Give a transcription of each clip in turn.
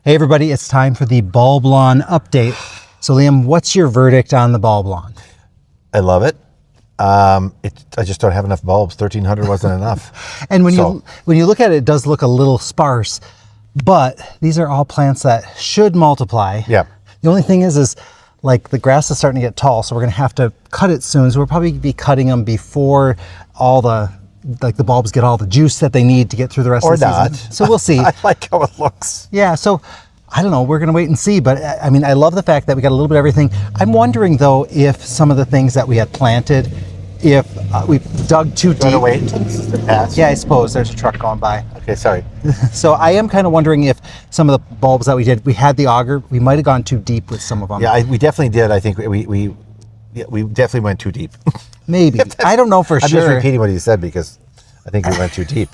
Hey everybody, it's time for the bulb lawn update. So Liam, what's your verdict on the bulb lawn? I love it. I just don't have enough bulbs. 1,300 wasn't enough. And when you look at it, it does look a little sparse, but these are all plants that should multiply. Yeah. The only thing is like the grass is starting to get tall, so we're gonna have to cut it soon. So we'll probably be cutting them before all the bulbs get all the juice that they need to get through the rest of the season. So we'll see. I like how it looks. Yeah, so I don't know, we're gonna wait and see, but I mean, I love the fact that we got a little bit of everything. I'm wondering though, if some of the things that we had planted, if we dug too deep. Wait until this is past? Yeah, I suppose there's a truck going by. Okay, sorry. So I am kind of wondering if some of the bulbs that we had the auger, we might have gone too deep with some of them. Yeah, we definitely did. I think we definitely went too deep. Maybe. I don't know for sure. I'm just repeating what he said because I think we went too deep.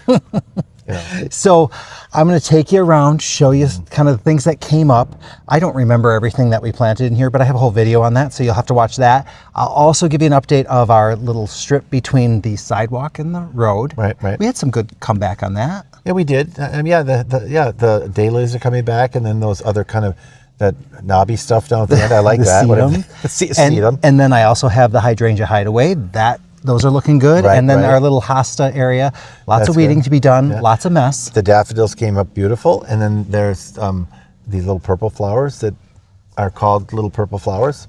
So I'm going to take you around, show you kind of the things that came up. I don't remember everything that we planted in here, but I have a whole video on that, so you'll have to watch that. I'll also give you an update of our little strip between the sidewalk and the road. Right. We had some good comeback on that. Yeah, we did. The daylilies are coming back, and then those other kind of that knobby stuff down at the end. I like that. Sedum. And then I also have the Hydrangea Hideaway. Those are looking good. Right, and then our little hosta area, lots of weeding to be done, lots of mess. The daffodils came up beautiful. And then there's these little purple flowers that are called little purple flowers.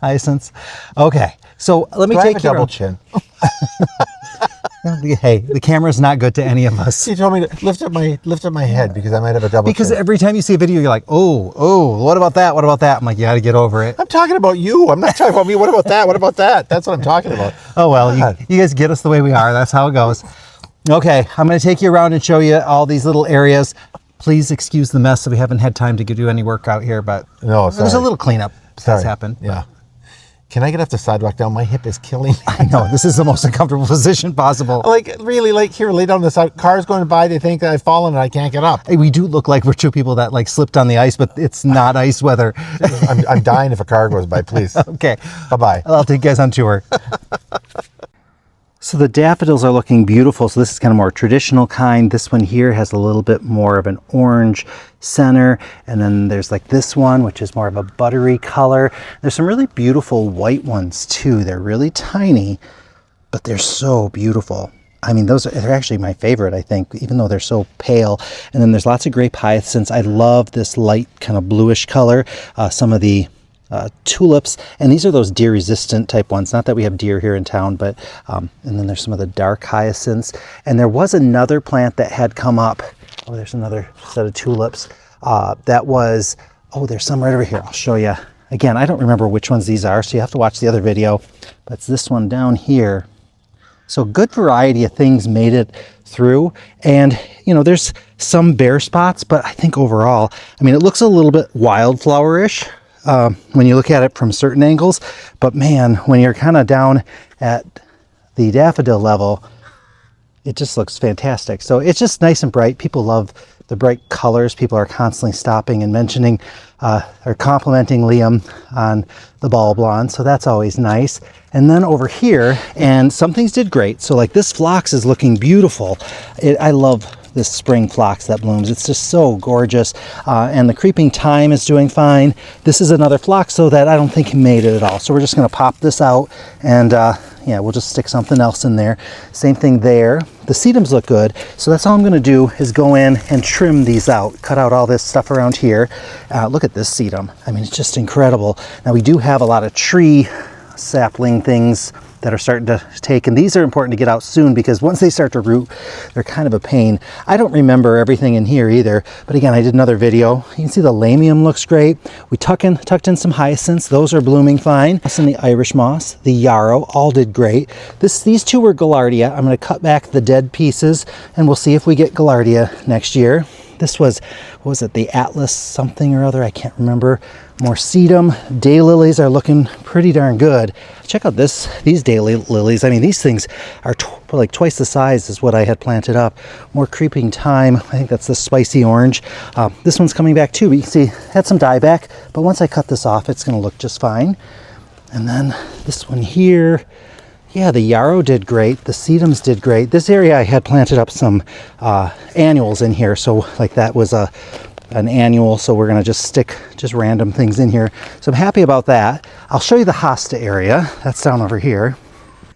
Hyacinths. Okay, so let me take you a double chin. Hey, the camera's not good to any of us. You told me to lift up my head because I might have a double chin. Because every time you see a video, you're like, oh, what about that? What about that? I'm like, you got to get over it. I'm talking about you. I'm not talking about me. What about that? What about that? That's what I'm talking about. Oh, well, you guys get us the way we are. That's how it goes. Okay, I'm going to take you around and show you all these little areas. Please excuse the mess. We haven't had time to do any work out here, but there's a little cleanup that's happened. Yeah. Can I get off the sidewalk now? My hip is killing me. I know, this is the most uncomfortable position possible. Really, here, lay down the side. Cars going by, they think that I've fallen and I can't get up. Hey, we do look like we're two people that slipped on the ice, but it's not ice weather. I'm dying if a car goes by, please. Okay. Bye-bye. I'll take you guys on tour. So the daffodils are looking beautiful. So this is kind of more traditional kind. This one here has a little bit more of an orange center. And then there's this one, which is more of a buttery color. There's some really beautiful white ones too. They're really tiny, but they're so beautiful. I mean, they're actually my favorite, I think, even though they're so pale. And then there's lots of grape hyacinths. I love this light kind of bluish color. Some of the tulips, and these are those deer resistant type ones, not that we have deer here in town, but and then there's some of the dark hyacinths. And there was another plant that had come up. Oh, there's another set of tulips that was, there's some right over here. I'll show you again. I don't remember which ones these are, so you have to watch the other video, but it's this one down here. So good variety of things made it through. And there's some bare spots, but I think overall, I mean, it looks a little bit wildflower-ish when you look at it from certain angles, but man, when you're kind of down at the daffodil level, it just looks fantastic. So it's just nice and bright. People love the bright colors. People are constantly stopping and mentioning or complimenting Liam on the bulb lawn, so that's always nice. And then over here, and some things did great. So this phlox is looking beautiful. I love this spring phlox that blooms. It's just so gorgeous. And the creeping thyme is doing fine. This is another phlox, so that I don't think he made it at all. So we're just gonna pop this out and we'll just stick something else in there. Same thing there. The sedums look good. So that's all I'm gonna do is go in and trim these out, cut out all this stuff around here. Look at this sedum. I mean, it's just incredible. Now we do have a lot of tree sapling things that are starting to take, and these are important to get out soon because once they start to root, they're kind of a pain. I don't remember everything in here either, but again, I did another video. You can see the lamium looks great. We tucked in some hyacinths. Those are blooming fine. And the Irish moss, the yarrow, all did great. These two were gaillardia. I'm going to cut back the dead pieces and we'll see if we get gaillardia next year. This was, what was it, the Atlas something or other? I can't remember. More sedum. Daylilies are looking pretty darn good. Check out these daylilies. I mean, these things are like twice the size as what I had planted up. More creeping thyme. I think that's the spicy orange. This one's coming back too. But you can see, had some dieback, but once I cut this off, it's going to look just fine. And then this one here. Yeah, the yarrow did great. The sedums did great. This area I had planted up some annuals in here, so that was a an annual, so we're going to just stick just random things in here. So I'm happy about that. I'll show you the hosta area. That's down over here.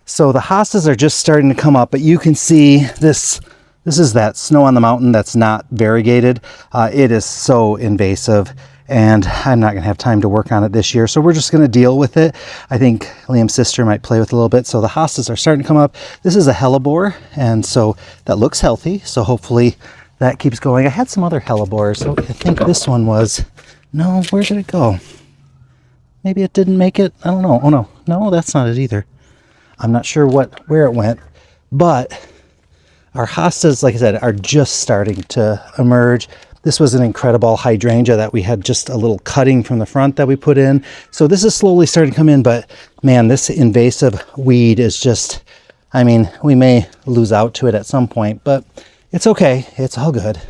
So the hostas are just starting to come up, but you can see this. This is that snow on the mountain that's not variegated. It is so invasive, and I'm not going to have time to work on it this year, so we're just going to deal with it. I think Liam's sister might play with it a little bit. So the hostas are starting to come up. This is a hellebore, and so that looks healthy, so hopefully that keeps going. I had some other hellebores, so I think this one was, no, where did it go? Maybe it didn't make it. I don't know. Oh no, that's not it either. I'm not sure where it went, but our hostas, like I said, are just starting to emerge. This was an incredible hydrangea that we had just a little cutting from the front that we put in. So this is slowly starting to come in, but man, this invasive weed is just, I mean, we may lose out to it at some point, but it's okay. It's all good.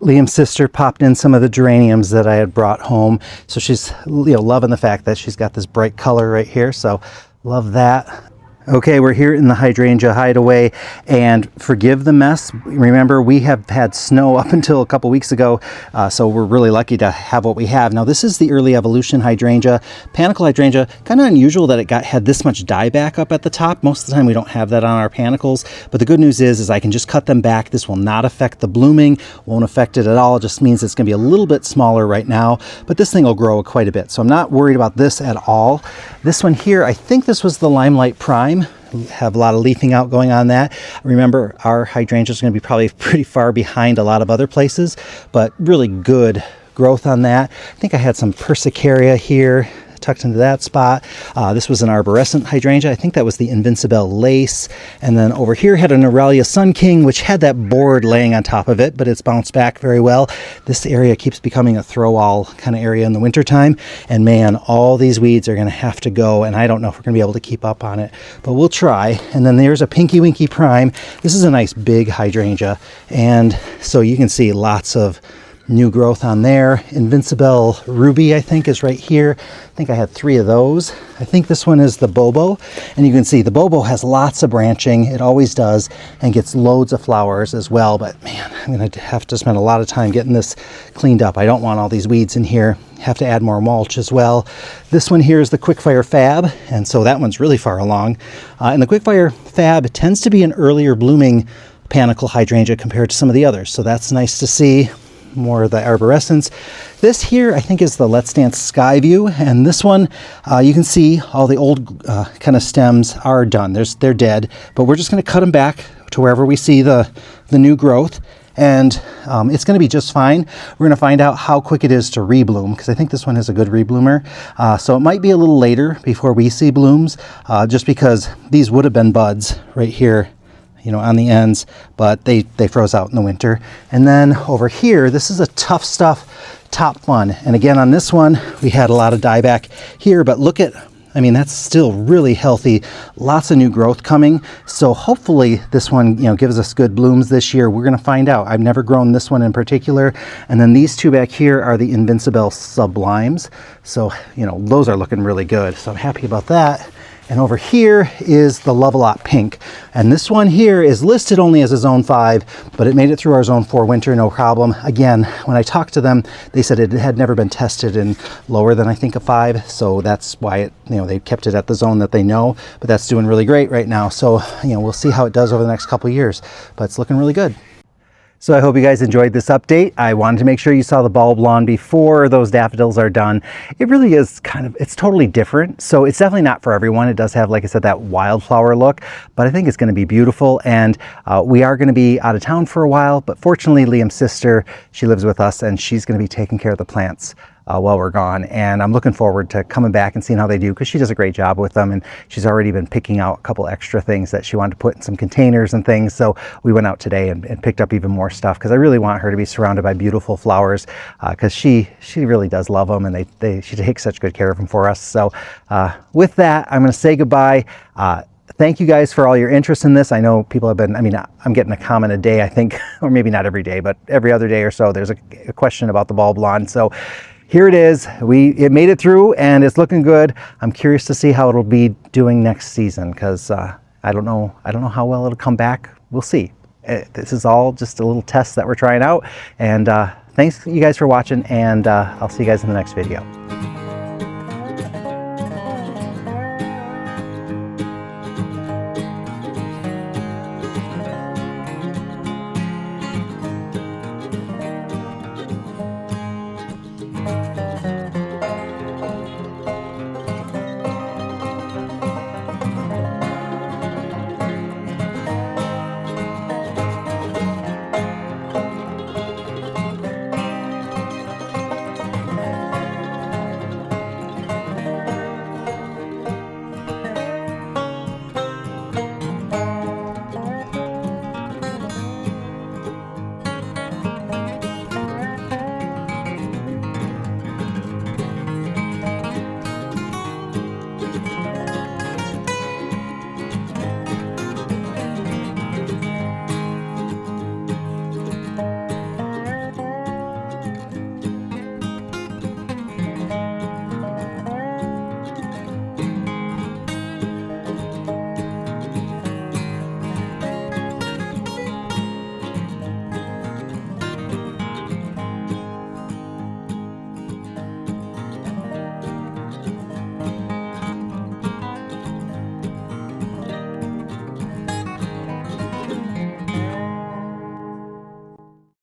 Liam's sister popped in some of the geraniums that I had brought home. So she's, loving the fact that she's got this bright color right here. So love that. Okay, we're here in the Hydrangea Hideaway, and forgive the mess. Remember, we have had snow up until a couple weeks ago, so we're really lucky to have what we have. Now, this is the early evolution hydrangea. Panicle hydrangea, kind of unusual that it had this much dieback up at the top. Most of the time, we don't have that on our panicles, but the good news is I can just cut them back. This will not affect the blooming, won't affect it at all. It just means it's going to be a little bit smaller right now, but this thing will grow quite a bit, so I'm not worried about this at all. This one here, I think this was the Limelight Prime. Have a lot of leafing out going on that. Remember, our hydrangea is going to be probably pretty far behind a lot of other places, but really good growth on that. I think I had some Persicaria here tucked into that spot. This was an arborescent hydrangea. I think that was the Invincible Lace. And then over here had an Aurelia Sun King, which had that board laying on top of it, but it's bounced back very well. This area keeps becoming a throw-all kind of area in the wintertime. And man, all these weeds are going to have to go, and I don't know if we're going to be able to keep up on it, but we'll try. And then there's a Pinky Winky Prime. This is a nice big hydrangea. And so you can see lots of new growth on there. Invincible Ruby, I think, is right here. I think I had 3 of those. I think this one is the Bobo, and you can see the Bobo has lots of branching. It always does, and gets loads of flowers as well. But man, I'm going to have to spend a lot of time getting this cleaned up. I don't want all these weeds in here. Have to add more mulch as well. This one here is the Quickfire Fab, and so that one's really far along. And the Quickfire Fab tends to be an earlier blooming panicle hydrangea compared to some of the others, so that's nice to see. More of the arborescence. This here, I think, is the Let's Dance Skyview, and this one, you can see all the old kind of stems are done. They're dead, but we're just going to cut them back to wherever we see the new growth, and it's going to be just fine. We're going to find out how quick it is to rebloom, because I think this one is a good rebloomer. So it might be a little later before we see blooms, just because these would have been buds right here, on the ends, but they froze out in the winter. And then over here, this is a Tough Stuff Top Fun. And again, on this one, we had a lot of dieback here, but look at, that's still really healthy. Lots of new growth coming. So hopefully this one, gives us good blooms this year. We're going to find out. I've never grown this one in particular. And then these 2 back here are the Invincible Sublimes. So, those are looking really good. So I'm happy about that. And over here is the Love-A-Lot Pink. And this one here is listed only as a Zone 5, but it made it through our Zone 4 winter, no problem. Again, when I talked to them, they said it had never been tested in lower than, I think, a 5. So that's why they kept it at the zone that they know. But that's doing really great right now. So, we'll see how it does over the next couple of years. But it's looking really good. So I hope you guys enjoyed this update. I wanted to make sure you saw the bulb lawn before those daffodils are done. It really is it's totally different. So it's definitely not for everyone. It does have, like I said, that wildflower look, but I think it's going to be beautiful. And we are going to be out of town for a while, but fortunately Liam's sister, she lives with us, and she's going to be taking care of the plants while we're gone. And I'm looking forward to coming back and seeing how they do, because she does a great job with them, and she's already been picking out a couple extra things that she wanted to put in some containers and things. So we went out today and picked up even more stuff, because I really want her to be surrounded by beautiful flowers, because she really does love them, and she takes such good care of them for us. So with that, I'm going to say goodbye. Thank you guys for all your interest in this. I know people have been, I'm getting a comment a day, I think, or maybe not every day, but every other day or so, there's a question about the bulb lawn. So here it is. It made it through, and it's looking good. I'm curious to see how it'll be doing next season, because I don't know how well it'll come back. We'll see. This is all just a little test that we're trying out, and thanks you guys for watching, and I'll see you guys in the next video.